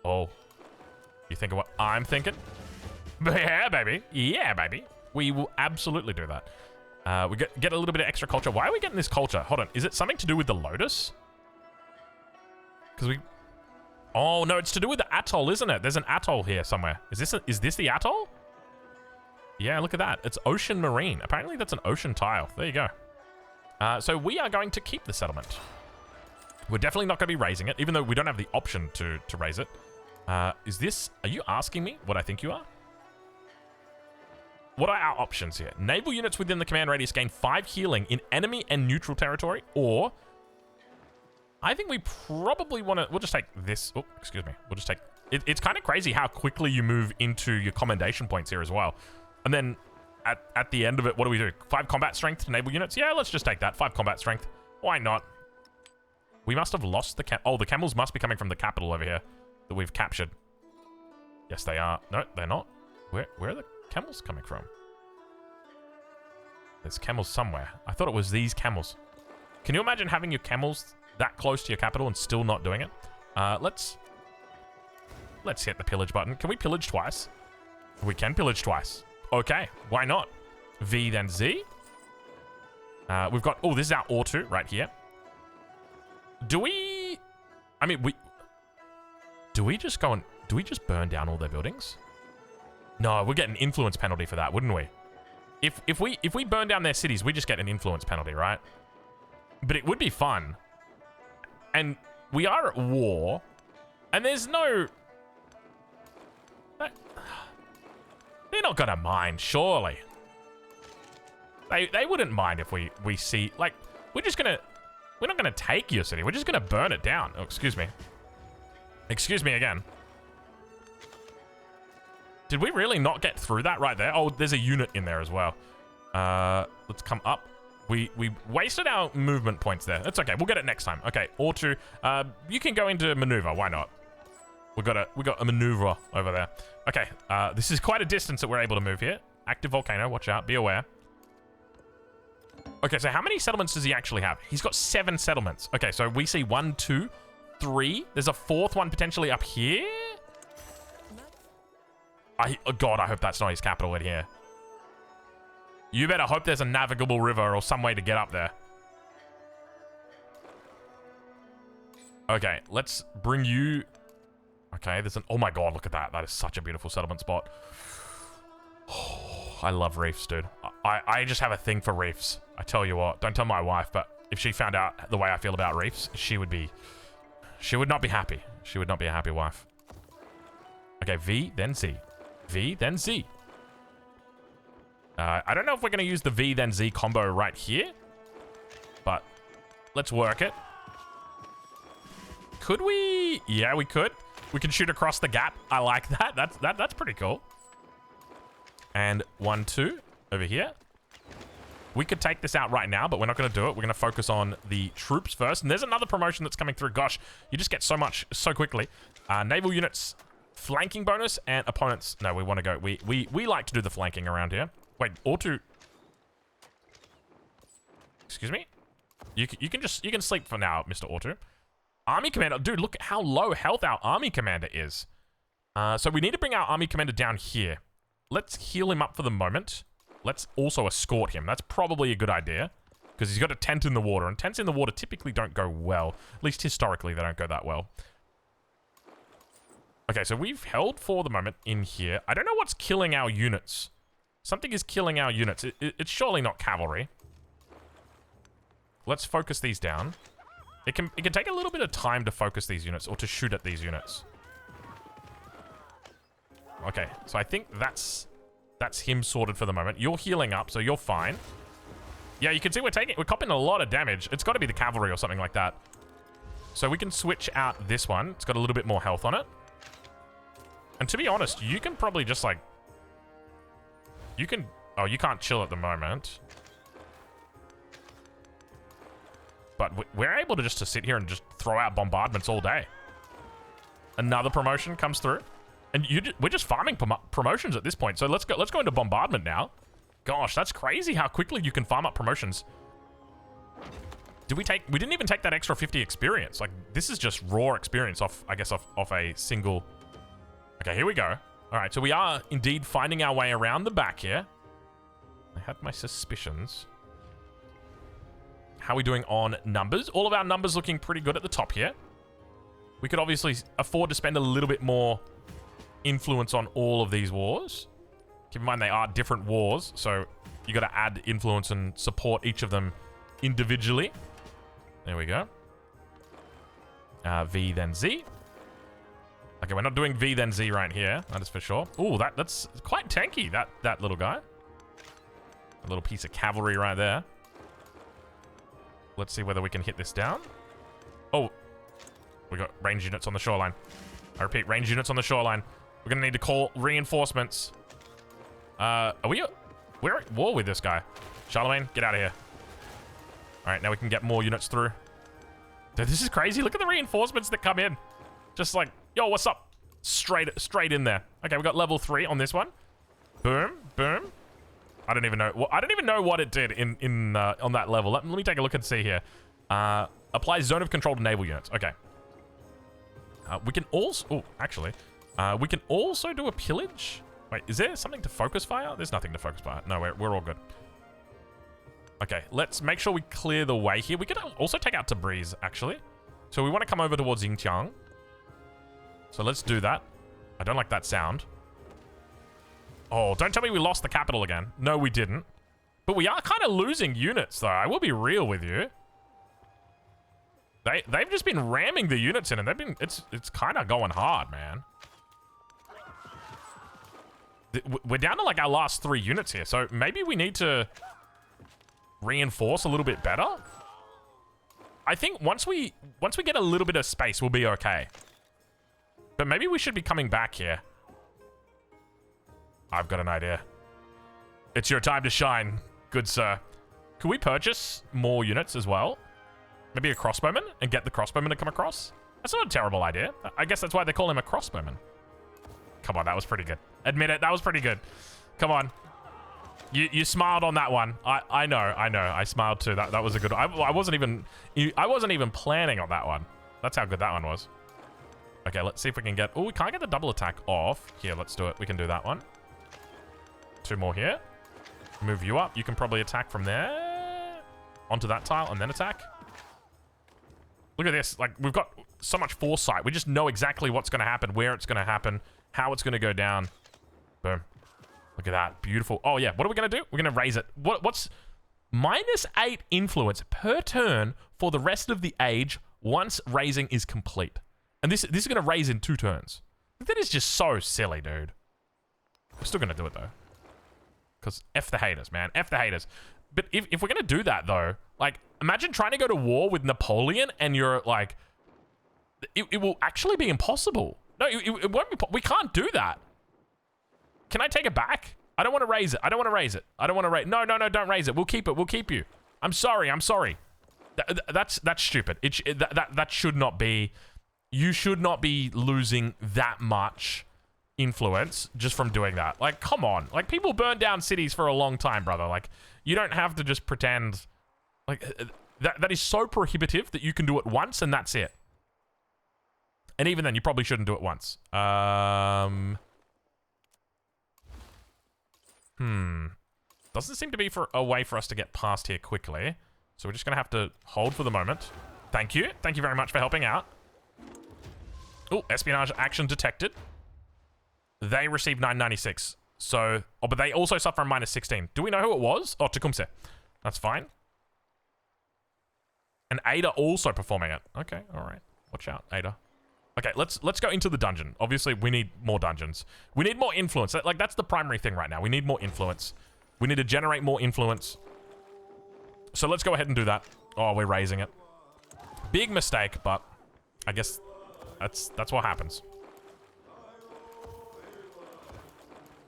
Oh, you think of what I'm thinking? Yeah, baby. Yeah, baby. We will absolutely do that. We get a little bit of extra culture. Why are we getting this culture? Hold on. Is it something to do with the Lotus? Because we... Oh, no. It's to do with the atoll, isn't it? There's an atoll here somewhere. Is this the atoll? Yeah, look at that. It's ocean marine. Apparently, that's an ocean tile. There you go. So we are going to keep the settlement. We're definitely not going to be raising it, even though we don't have the option to raise it. Is this... Are you asking me what I think you are? What are our options here? Naval units within the command radius gain 5 healing in enemy and neutral territory, or... I think we probably want to... We'll just take this... Oh, excuse me. We'll just take... It's kind of crazy how quickly you move into your commendation points here as well. And then at the end of it, what do we do? 5 combat strength to naval units? Yeah, let's just take that. 5 combat strength. Why not? We must have lost the... Oh, the camels must be coming from the capital over here that we've captured. Yes, they are. No, they're not. Where are the camels coming from? There's camels somewhere. I thought it was these camels. Can you imagine having your camels that close to your capital and still not doing it? Let's hit the pillage button. Can we pillage twice? We can pillage twice. Okay, why not? V then Z. We've got... Oh, this is our R2 right here. Do we... I mean, do we just go and... Do we just burn down all their buildings? No, we'd get an influence penalty for that, wouldn't we? If we burn down their cities, we just get an influence penalty, right? But it would be fun. And we are at war. And there's no... They're not gonna mind, surely. They wouldn't mind if we see... Like, we're not gonna take your city. We're just gonna burn it down. Oh, excuse me. Excuse me again. Did we really not get through that right there? Oh, there's a unit in there as well. Let's come up. We wasted our movement points there. That's okay. We'll get it next time. Okay, R2. You can go into maneuver. Why not? We got a maneuver over there. Okay, this is quite a distance that we're able to move here. Active volcano, watch out, be aware. Okay, so how many settlements does he actually have? He's got 7 settlements. Okay, so we see 1, 2, 3. There's a 4th one potentially up here. Oh God, I hope that's not his capital in here. You better hope there's a navigable river or some way to get up there. Okay, let's bring you... Okay, there's an... Oh my God, look at that. That is such a beautiful settlement spot. Oh, I love reefs, dude. I just have a thing for reefs. I tell you what, don't tell my wife, but if she found out the way I feel about reefs, she would not be happy. She would not be a happy wife. Okay, V, then Z. V, then Z. I don't know if we're going to use the V, then Z combo right here, but let's work it. Could we? Yeah, we could. We can shoot across the gap. I like that. That's pretty cool. And 1, 2 over here. We could take this out right now, but we're not going to do it. We're going to focus on the troops first. And there's another promotion that's coming through. Gosh, you just get so much so quickly. Naval units, flanking bonus, and opponents. No, we want to go. We like to do the flanking around here. Wait, auto. Excuse me. You can sleep for now, Mr. Auto. Army commander, dude, look at how low health our army commander is. So we need to bring our army commander down here. Let's heal him up for the moment. Let's also escort him. That's probably a good idea because he's got a tent in the water, and tents in the water typically don't go well. At least historically, they don't go that well. Okay, so we've held for the moment in here. I don't know what's killing our units. Something is killing our units. It's surely not cavalry. Let's focus these down. It can take a little bit of time to focus these units or to shoot at these units. Okay, so I think that's him sorted for the moment. You're healing up, so you're fine. Yeah, you can see we're copping a lot of damage. It's got to be the cavalry or something like that. So we can switch out this one. It's got a little bit more health on it. And to be honest, you can probably just like... Oh, you can't chill at the moment. But we're able to just sit here and just throw out bombardments all day. Another promotion comes through. And we're just farming promotions at this point. So let's go into bombardment now. Gosh, that's crazy how quickly you can farm up promotions. We didn't even take that extra 50 experience. Like, this is just raw experience off a single... Okay, here we go. All right, so we are indeed finding our way around the back here. I have my suspicions. How are we doing on numbers? All of our numbers looking pretty good at the top here. We could obviously afford to spend a little bit more influence on all of these wars. Keep in mind they are different wars, so you got to add influence and support each of them individually. There we go. V then Z. Okay, we're not doing V then Z right here. That is for sure. Ooh, that's quite tanky, that little guy. A little piece of cavalry right there. Let's see whether we can hit this down. Oh, we got range units on the shoreline. I repeat, range units on the shoreline. We're gonna need to call reinforcements. We're at war with this guy. Charlemagne, get out of here. All right, now we can get more units through. Dude, this is crazy. Look at the reinforcements that come in. Just like, yo, what's up? Straight in there. Okay, we got level 3 on this one. Boom, boom. I don't even know what it did on that level. Let me take a look and see here. Apply zone of control to naval units. Okay. We can also... Oh, actually. We can also do a pillage. Wait, is there something to focus fire? There's nothing to focus fire. No, we're all good. Okay, let's make sure we clear the way here. We could also take out Tabriz, actually. So we want to come over towards Xinjiang. So let's do that. I don't like that sound. Oh, don't tell me we lost the capital again. No, we didn't. But we are kind of losing units, though. I will be real with you. They've just been ramming the units in, and they've been... It's kind of going hard, man. We're down to, like, our last 3 units here, so maybe we need to reinforce a little bit better. I think once we get a little bit of space, we'll be okay. But maybe we should be coming back here. I've got an idea. It's your time to shine, good sir. Can we purchase more units as well? Maybe a crossbowman and get the crossbowman to come across? That's not a terrible idea. I guess that's why they call him a crossbowman. Come on, that was pretty good. Admit it, that was pretty good. Come on. You smiled on that one. I know. I smiled too. That was a good one. I wasn't even planning on that one. That's how good that one was. Okay, let's see if we can get... Oh, we can't get the double attack off. Here, let's do it. We can do that one. 2 more here. Move you up. You can probably attack from there. Onto that tile and then attack. Look at this. Like, we've got so much foresight. We just know exactly what's going to happen, where it's going to happen, how it's going to go down. Boom. Look at that. Beautiful. Oh, yeah. What are we going to do? We're going to raise it. What's... -8 influence per turn for the rest of the age once raising is complete. And this is going to raise in 2 turns. That is just so silly, dude. We're still going to do it, though. Because F the haters, man. F the haters. But if we're going to do that, though, like, imagine trying to go to war with Napoleon and you're, like... It will actually be impossible. No, it won't be... We can't do that. Can I take it back? I don't want to raise it. I don't want to raise it. I don't want to raise... No, don't raise it. We'll keep it. We'll keep you. I'm sorry. That's stupid. That should not be... You should not be losing that much influence just from doing that. Like, come on. Like, people burn down cities for a long time, brother. Like, you don't have to just pretend... Like, that is so prohibitive that you can do it once and that's it. And even then, you probably shouldn't do it once. Doesn't seem to be a way for us to get past here quickly. So we're just going to have to hold for the moment. Thank you. Thank you very much for helping out. Oh, espionage action detected. They received 996. So, oh, but they also suffer a -16. Do we know who it was? Oh, Tecumseh. That's fine. And Ada also performing it. Okay, all right. Watch out, Ada. Okay, let's go into the dungeon. Obviously, we need more dungeons. We need more influence. Like, that's the primary thing right now. We need more influence. We need to generate more influence. So let's go ahead and do that. Oh, we're raising it. Big mistake, but I guess that's what happens.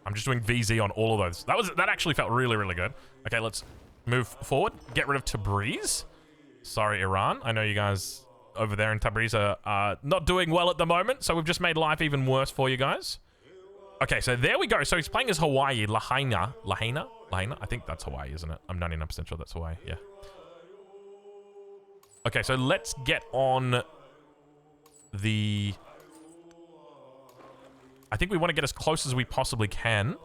I'm just doing VZ on all of those. That actually felt really, really good. Okay, let's move forward. Get rid of Tabriz. Sorry, Iran. I know you guys over there in Tabriz are not doing well at the moment, so we've just made life even worse for you guys. Okay, so there we go. So he's playing as Hawaii, Lahaina. I think that's Hawaii, isn't it? I'm 99% sure that's Hawaii, yeah. Okay, so let's get on the... I think we want to get as close as we possibly can.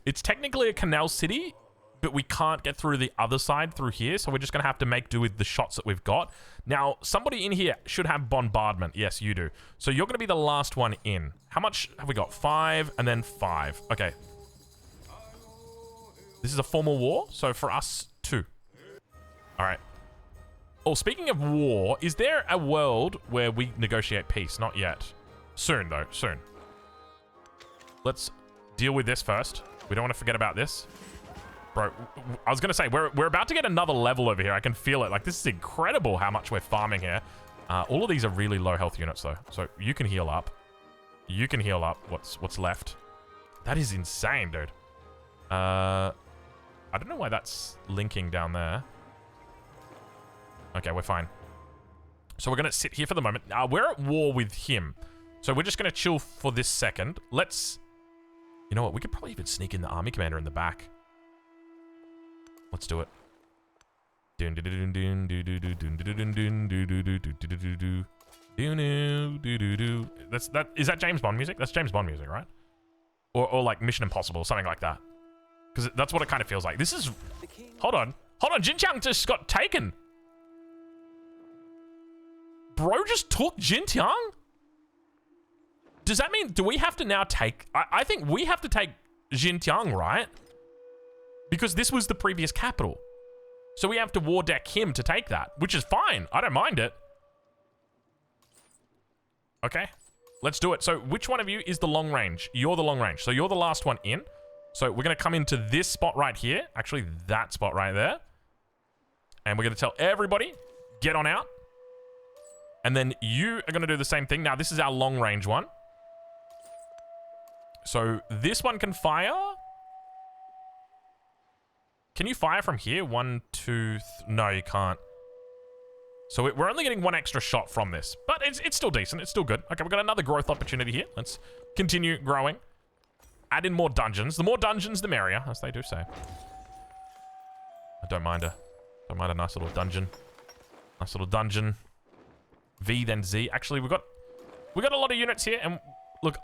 It's technically a canal city, but we can't get through the other side through here, so we're just going to have to make do with the shots that we've got. Now, somebody in here should have bombardment. Yes, you do. So you're going to be the last one in. How much have we got? 5 and then 5. Okay. This is a formal war, so for us, 2. All right. Oh, speaking of war, is there a world where we negotiate peace? Not yet. Soon, though. Soon. Let's deal with this first. We don't want to forget about this. Bro, I was going to say, we're about to get another level over here. I can feel it. Like, this is incredible how much we're farming here. All of these are really low health units, though. So you can heal up. You can heal up what's left. That is insane, dude. I don't know why that's linking down there. Okay, we're fine. So we're going to sit here for the moment. We're at war with him. So we're just going to chill for this second. Let's... You know what? We could probably even sneak in the army commander in the back. Let's do it. Is that James Bond music? That's James Bond music, right? Or like Mission Impossible, something like that. Because that's what it kind of feels like. This is... Hold on. Hold on. Xinjiang just got taken. Bro just took Xinjiang? Does that mean... Do we have to now take... I think we have to take Xinjiang, right? Because this was the previous capital. So we have to war deck him to take that, which is fine. I don't mind it. Okay, let's do it. So which one of you is the long range? You're the long range. So you're the last one in. So we're going to come into this spot right here. Actually, that spot right there. And we're going to tell everybody, get on out. And then you are going to do the same thing. Now, this is our long range one. So this one can fire... Can you fire from here? 1, 2, no, you can't. So we're only getting one extra shot from this. But it's still decent. It's still good. Okay, we've got another growth opportunity here. Let's continue growing. Add in more dungeons. The more dungeons, the merrier, as they do say. I don't mind a nice little dungeon. Nice little dungeon. V, then Z. Actually, we got a lot of units here. And look,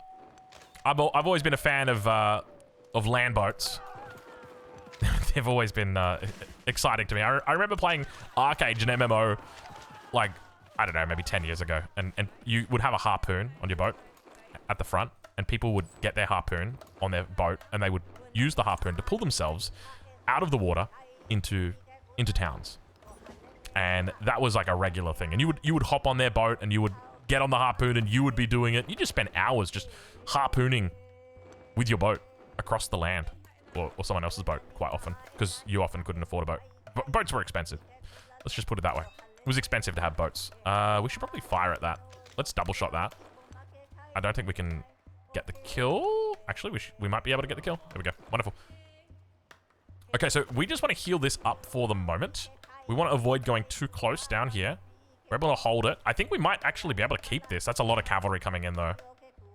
I've always been a fan of land boats. They've always been exciting to me. I remember playing Arcade and MMO, like, I don't know, maybe 10 years ago. And you would have a harpoon on your boat at the front. And people would get their harpoon on their boat. And they would use the harpoon to pull themselves out of the water into towns. And that was like a regular thing. And you would hop on their boat and you would get on the harpoon and you would be doing it. You just spend hours just harpooning with your boat across the land. Or someone else's boat quite often. Because you often couldn't afford a boat. Boats were expensive. Let's just put it that way. It was expensive to have boats. We should probably fire at that. Let's double shot that. I don't think we can get the kill. Actually, we might be able to get the kill. There we go. Wonderful. Okay, so we just want to heal this up for the moment. We want to avoid going too close down here. We're able to hold it. I think we might actually be able to keep this. That's a lot of cavalry coming in, though.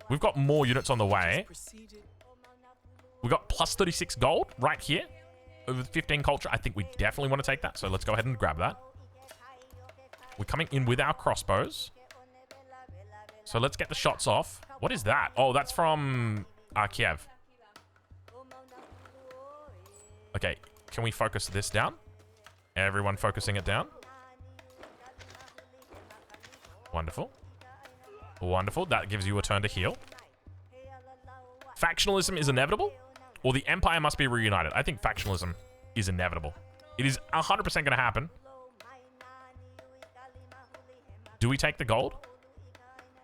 We've got more units on the way. We got plus 36 gold right here. Over 15 culture. I think we definitely want to take that. So let's go ahead and grab that. We're coming in with our crossbows. So let's get the shots off. What is that? Oh, that's from Kiev. Okay, can we focus this down? Everyone focusing it down. Wonderful. Wonderful. That gives you a turn to heal. Factionalism is inevitable, or the Empire must be reunited. I think factionalism is inevitable. It is 100% going to happen. Do we take the gold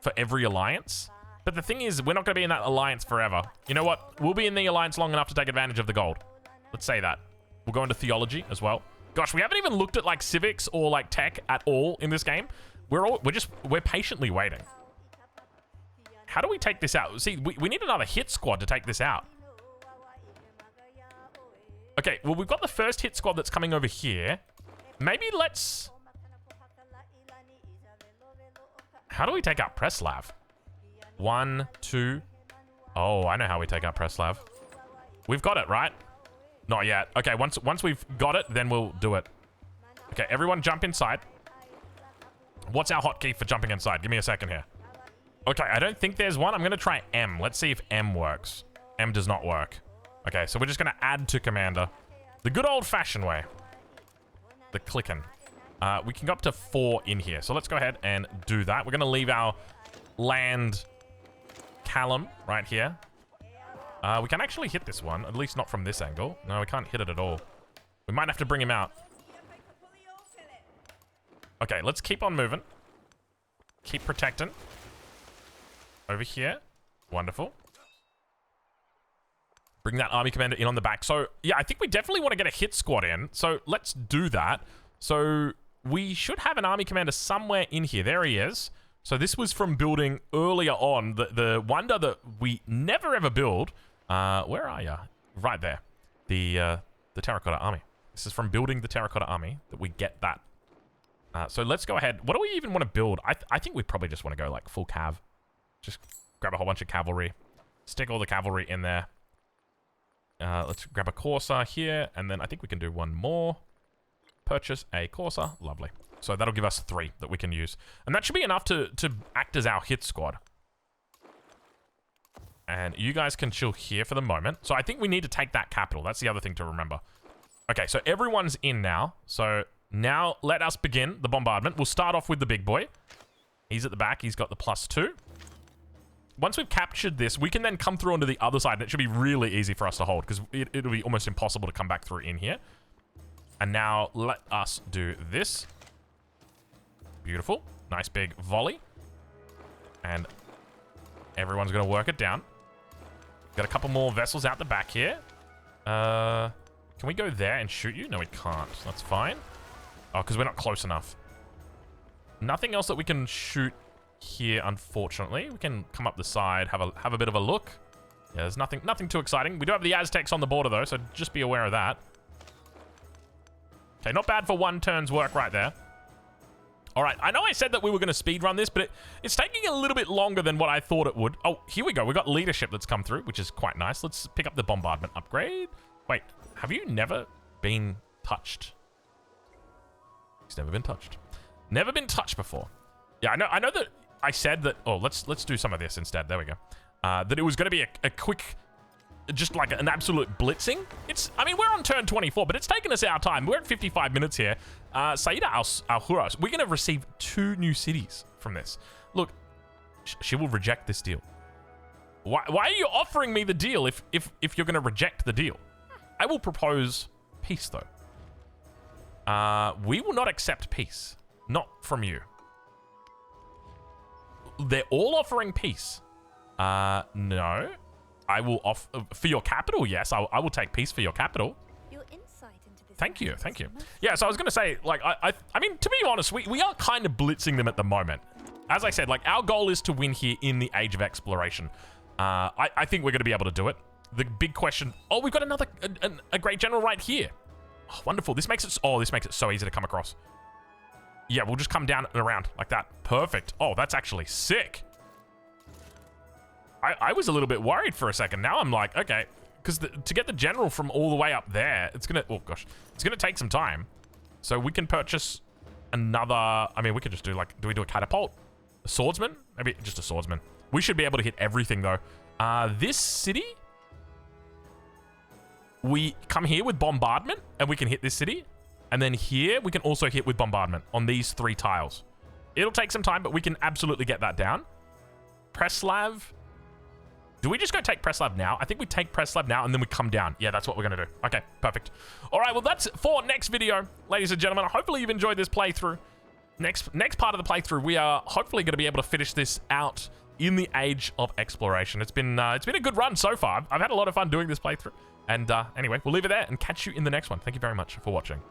for every alliance? But the thing is, we're not going to be in that alliance forever. You know what? We'll be in the alliance long enough to take advantage of the gold. Let's say that. We'll go into theology as well. Gosh, we haven't even looked at like civics or like tech at all in this game. We're patiently waiting. How do we take this out? See, we need another hit squad to take this out. Okay, well, we've got the first hit squad that's coming over here. Maybe let's... How do we take out Preslav? 1, 2... Oh, I know how we take out Preslav. We've got it, right? Not yet. Okay, once we've got it, then we'll do it. Okay, everyone jump inside. What's our hotkey for jumping inside? Give me a second here. Okay, I don't think there's one. I'm going to try M. Let's see if M works. M does not work. Okay, so we're just going to add to Commander. The good old-fashioned way. The clicking. We can go up to 4 in here. So let's go ahead and do that. We're going to leave our land Callum right here. We can actually hit this one, at least not from this angle. No, we can't hit it at all. We might have to bring him out. Okay, let's keep on moving. Keep protecting. Over here. Wonderful. Bring that army commander in on the back. So, yeah, I think we definitely want to get a hit squad in. So, let's do that. So, we should have an army commander somewhere in here. There he is. So, this was from building earlier on. The wonder that we never ever build. Where are you? Right there. The terracotta army. This is from building the terracotta army that we get that. So, let's go ahead. What do we even want to build? I think we probably just want to go like full cav. Just grab a whole bunch of cavalry. Stick all the cavalry in there. Let's grab a Corsair here. And then I think we can do one more. Purchase a Corsair. Lovely. So that'll give us 3 that we can use. And that should be enough to act as our hit squad. And you guys can chill here for the moment. So I think we need to take that capital. That's the other thing to remember. Okay, so everyone's in now. So now let us begin the bombardment. We'll start off with the big boy. He's at the back. He's got the +2. Once we've captured this, we can then come through onto the other side, and it should be really easy for us to hold, because it'll be almost impossible to come back through in here. And now let us do this. Beautiful. Nice big volley. And everyone's going to work it down. Got a couple more vessels out the back here. Can we go there and shoot you? No, we can't. That's fine. Oh, because we're not close enough. Nothing else that we can shoot here, unfortunately. We can come up the side, have a bit of a look. Yeah, there's nothing too exciting. We do have the Aztecs on the border, though, so just be aware of that. Okay, not bad for one turn's work right there. All right, I know I said that we were going to speedrun this, but it's taking a little bit longer than what I thought it would. Oh, here we go. We got leadership that's come through, which is quite nice. Let's pick up the bombardment upgrade. Wait, have you never been touched? He's never been touched. Never been touched before. Yeah, I know that I said that. Oh, let's do some of this instead. There we go. That it was going to be a quick, just like an absolute blitzing. I mean, we're on turn 24, but it's taken us our time. We're at 55 minutes here. Saida Al-Huras, we're going to receive 2 new cities from this. Look, she will reject this deal. Why are you offering me the deal if you're going to reject the deal? I will propose peace, though. We will not accept peace. Not from you. They're all offering peace. No. I will for your capital, yes. I will take peace for your capital. Your insight into this thank you. Yeah, so I was going to say, like, I mean, to be honest, we are kind of blitzing them at the moment. As I said, like, our goal is to win here in the Age of Exploration. I think we're going to be able to do it. The big question... Oh, we've got another... a great general right here. Oh, wonderful. This makes it so easy to come across. Yeah, we'll just come down and around like that. Perfect. Oh, that's actually sick. I was a little bit worried for a second. Now I'm like, okay. Because to get the general from all the way up there, it's going to... Oh, gosh. It's going to take some time. So we can purchase another... I mean, we could just do, like... Do we do a catapult? A swordsman? Maybe just a swordsman. We should be able to hit everything, though. This city... We come here with bombardment, and we can hit this city. And then here, we can also hit with bombardment on these 3 tiles. It'll take some time, but we can absolutely get that down. Preslav. Do we just go take Preslav now? I think we take Preslav now, and then we come down. Yeah, that's what we're going to do. Okay, perfect. All right, well, that's for next video, ladies and gentlemen. Hopefully, you've enjoyed this playthrough. Next part of the playthrough, we are hopefully going to be able to finish this out in the Age of Exploration. It's been a good run so far. I've had a lot of fun doing this playthrough. And anyway, we'll leave it there and catch you in the next one. Thank you very much for watching.